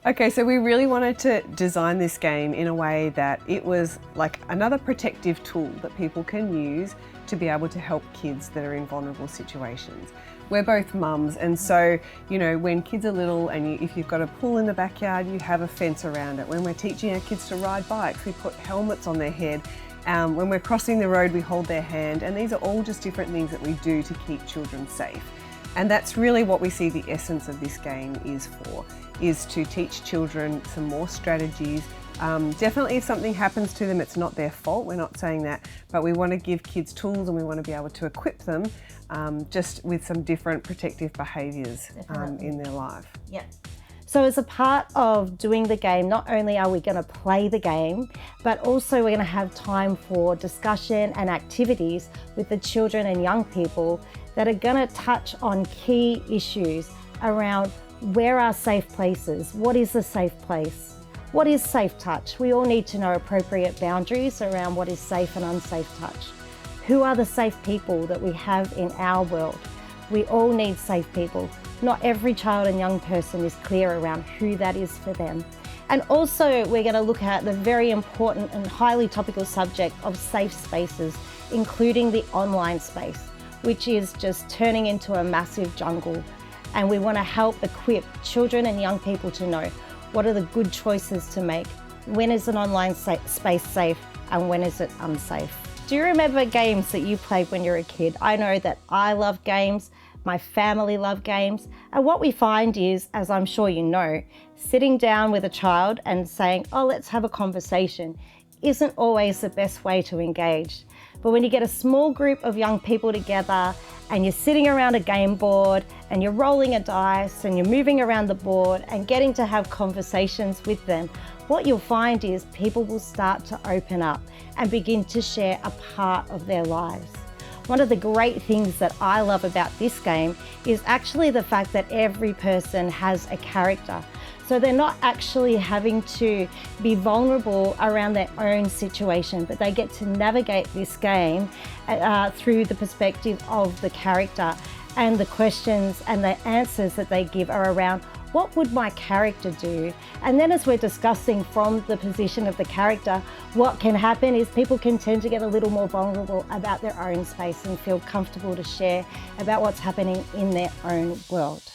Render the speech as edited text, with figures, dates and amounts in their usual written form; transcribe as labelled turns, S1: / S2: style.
S1: Okay, so we really wanted to design this game in a way that it was like another protective tool that people can use to be able to help kids that are in vulnerable situations. We're both mums, and so, you know, when kids are little and if you've got a pool in the backyard, you have a fence around it. When we're teaching our kids to ride bikes, we put helmets on their head. When we're crossing the road, we hold their hand, and these are all just different things that we do to keep children safe. And that's really what we see the essence of this game is for, is to teach children some more strategies. Definitely if something happens to them, it's not their fault, we're not saying that, but we want to give kids tools and we want to be able to equip them just with some different protective behaviours in their life.
S2: Yeah. So as a part of doing the game, not only are we going to play the game, but also we're going to have time for discussion and activities with the children and young people that are going to touch on key issues around where are safe places, what is a safe place, what is safe touch. We all need to know appropriate boundaries around what is safe and unsafe touch. Who are the safe people that we have in our world? We all need safe people. Not every child and young person is clear around who that is for them. And also we're going to look at the very important and highly topical subject of safe spaces, including the online space, which is just turning into a massive jungle. And we want to help equip children and young people to know what are the good choices to make. When is an online space safe and when is it unsafe? Do you remember games that you played when you were a kid? I know that I love games, my family love games, and what we find is, as I'm sure you know, sitting down with a child and saying, oh, let's have a conversation isn't always the best way to engage. But when you get a small group of young people together and you're sitting around a game board and you're rolling a dice and you're moving around the board and getting to have conversations with them, what you'll find is people will start to open up and begin to share a part of their lives. One of the great things that I love about this game is actually the fact that every person has a character. So they're not actually having to be vulnerable around their own situation, but they get to navigate this game through the perspective of the character, and the questions and the answers that they give are around what would my character do? And then as we're discussing from the position of the character, what can happen is people can tend to get a little more vulnerable about their own space and feel comfortable to share about what's happening in their own world.